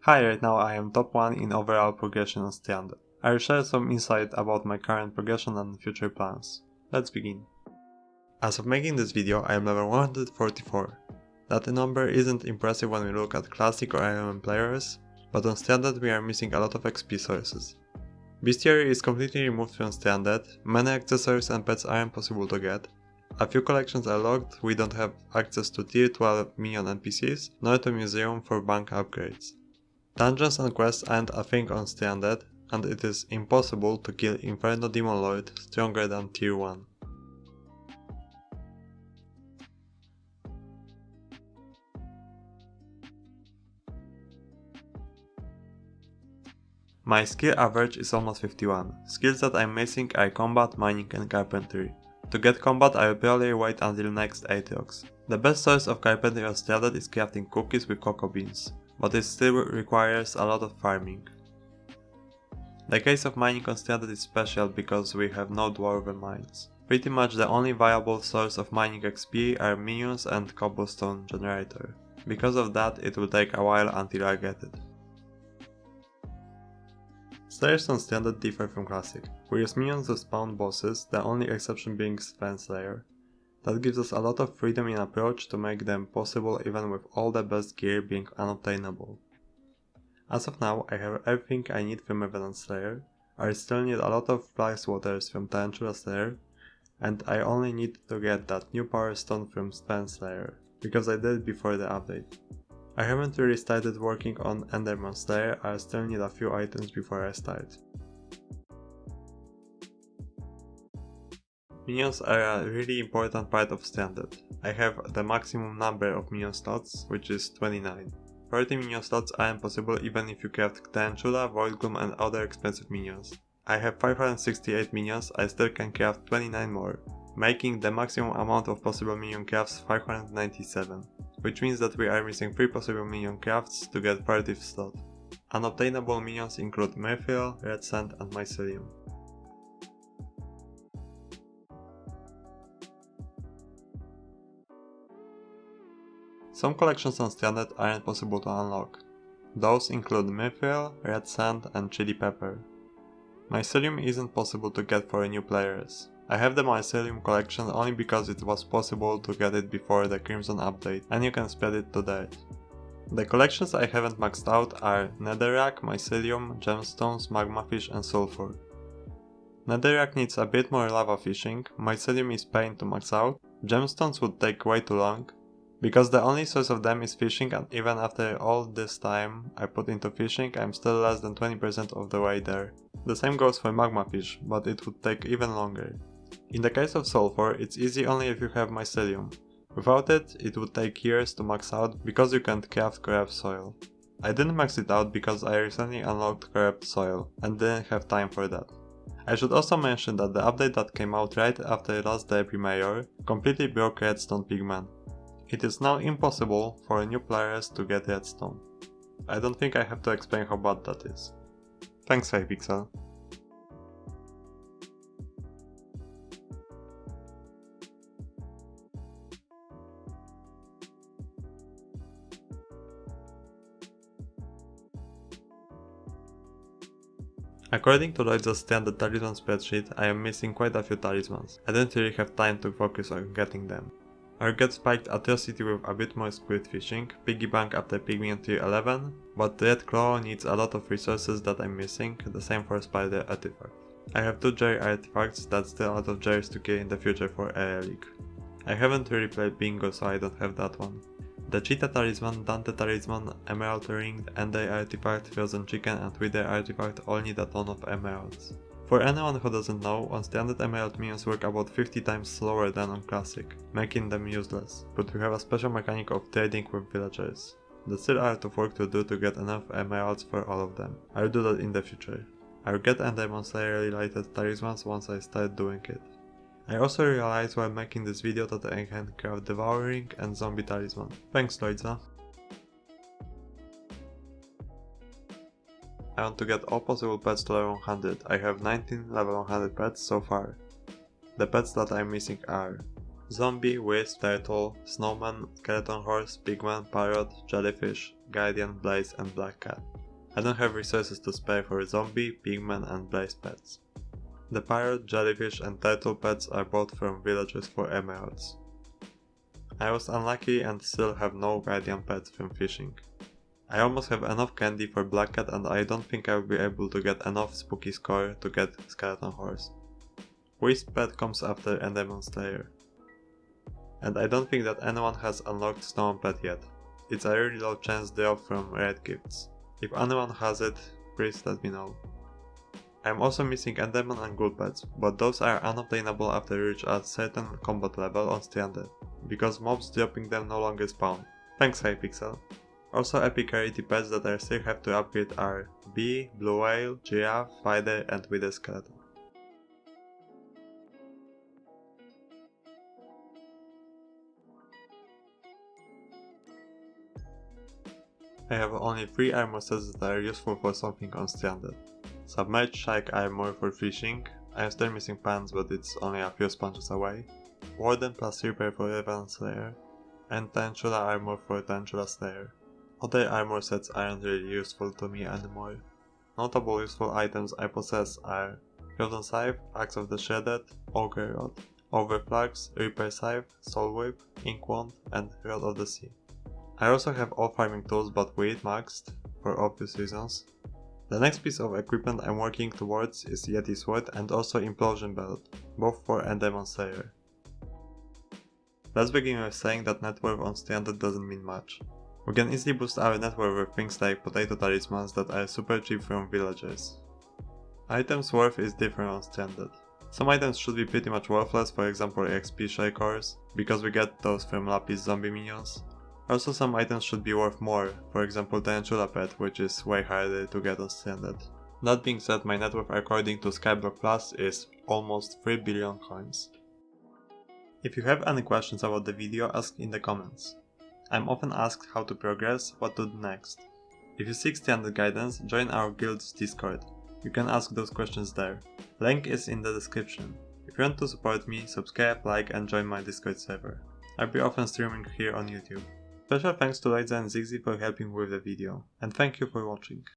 Hi, right now I am top 1 in overall progression on Standard. I will share some insight about my current progression and future plans. Let's begin. As of making this video, I am level 144. That number isn't impressive when we look at Classic or IRM players, but on Standard we are missing a lot of XP sources. Bestiary is completely removed from Standard, many accessories and pets aren't possible to get, a few collections are locked, we don't have access to tier 12 minion NPCs, nor to museum for bank upgrades. Dungeons and quests aren't a thing on Standard, and it is impossible to kill Inferno Demon Lord stronger than tier 1. My skill average is almost 51. Skills that I'm missing are combat, mining and carpentry. To get combat I will probably wait until next Aatrox. The best source of carpentry on Standard is crafting cookies with cocoa beans, but it still requires a lot of farming. The case of mining on Standard is special because we have no dwarven mines. Pretty much the only viable source of mining XP are minions and cobblestone generator. Because of that it will take a while until I get it. Slayers on Standard differ from Classic. We use minions to spawn bosses, the only exception being Sven Slayer. That gives us a lot of freedom in approach to make them possible even with all the best gear being unobtainable. As of now, I have everything I need from Revenant Slayer, I still need a lot of Flax Waters from Tarantula Slayer, and I only need to get that new Power Stone from Sven Slayer, because I did it before the update. I haven't really started working on Enderman Slayer, I still need a few items before I start. Minions are a really important part of Standard. I have the maximum number of minion slots, which is 29. 30 minion slots aren't possible even if you craft Tarantula, Void Gloom and other expensive minions. I have 568 minions, I still can craft 29 more, making the maximum amount of possible minion crafts 597, which means that we are missing 3 possible minion crafts to get 30th slot. Unobtainable minions include Merthiel, Red Sand and Mycelium. Some collections on Standard aren't possible to unlock. Those include Merthiel, Red Sand and Chili Pepper. Mycelium isn't possible to get for new players. I have the Mycelium collection only because it was possible to get it before the Crimson update and you can spread it to dirt. The collections I haven't maxed out are Netherrack, Mycelium, Gemstones, Magmafish and Sulfur. Netherrack needs a bit more lava fishing, Mycelium is pain to max out, Gemstones would take way too long, because the only source of them is fishing and even after all this time I put into fishing I'm still less than 20% of the way there. The same goes for Magmafish, but it would take even longer. In the case of Sulfur, it's easy only if you have Mycelium. Without it, it would take years to max out because you can't craft corrupt soil. I didn't max it out because I recently unlocked corrupt soil and didn't have time for that. I should also mention that the update that came out right after last Debris Major completely broke Redstone Pigman. It is now impossible for new players to get Redstone. I don't think I have to explain how bad that is. Thanks Hypixel. According to Loidza's standard talisman spreadsheet, I am missing quite a few talismans. I didn't really have time to focus on getting them. I'll get Spiked Atrocity with a bit more spirit fishing, Piggy Bank after Pigment tier 11, but Red Claw needs a lot of resources that I'm missing, the same for Spider Artifact. I have 2 Jerry artifacts that's still out of Jerry's to kill in the future for Area League. I haven't really played Bingo so I don't have that one. The Cheetah Talisman, Dante Talisman, Emerald Ring, Ender Artifact, Frozen Chicken and Wither Artifact all need a ton of emeralds. For anyone who doesn't know, on Standard emerald minions work about 50 times slower than on Classic, making them useless, but we have a special mechanic of trading with villagers. That's still a lot of work to do to get enough emeralds for all of them. I'll do that in the future. I'll get Enderman Slayer related talismans once I start doing it. I also realized while making this video that I can craft Devouring and Zombie Talisman. Thanks Loidza. I want to get all possible pets to level 100, I have 19 level 100 pets so far. The pets that I'm missing are Zombie, Wisp, Turtle, Snowman, Skeleton Horse, Pigman, Parrot, Jellyfish, Guardian, Blaze and Black Cat. I don't have resources to spare for Zombie, Pigman and Blaze pets. The Parrot, Jellyfish and Turtle pets are bought from villagers for emeralds. I was unlucky and still have no Guardian pets from fishing. I almost have enough candy for Black Cat and I don't think I will be able to get enough spooky score to get Skeleton Horse. Wisp pet comes after Enderman Slayer. And I don't think that anyone has unlocked Snowman pet yet. It's a really low chance drop from rare gifts. If anyone has it, please let me know. I am also missing Enderman and Ghoul pets, but those are unobtainable after you reach a certain combat level on Stranded, because mobs dropping them no longer spawn. Thanks Hypixel. Also epic rarity pets that I still have to upgrade are Bee, Blue Whale, Giraffe, Spider and Wither Skeleton. I have only 3 armor sets that are useful for something on Stranded. Submerged Shark armor for fishing, I am still missing pants but it's only a few sponges away, Warden plus Reaper for Revenant Slayer, and Tarantula armor for Tarantula Slayer. Other armor sets aren't really useful to me anymore. Notable useful items I possess are Frozen Scythe, Axe of the Shredded, Ogre Rod, Overflags, Reaper Scythe, Soul Whip, Ink Wand, and Rod of the Sea. I also have all farming tools but weird maxed, for obvious reasons. The next piece of equipment I'm working towards is Yeti Sword and also Implosion Belt, both for Enderman Slayer. Let's begin with saying that net worth on Stranded doesn't mean much. We can easily boost our net worth with things like potato talismans that are super cheap from villagers. Items worth is different on Stranded. Some items should be pretty much worthless, for example XP shell cores, because we get those from Lapis zombie minions. Also some items should be worth more, for example Tarantula pet, which is way harder to get on Stranded. That being said, my net worth according to Skyblock Plus is almost 3 billion coins. If you have any questions about the video, ask in the comments. I'm often asked how to progress, what to do next. If you seek Stranded guidance, join our guild's Discord. You can ask those questions there. Link is in the description. If you want to support me, subscribe, like and join my Discord server. I'll be often streaming here on YouTube. Special thanks to Loidza and Zigzy for helping with the video, and thank you for watching.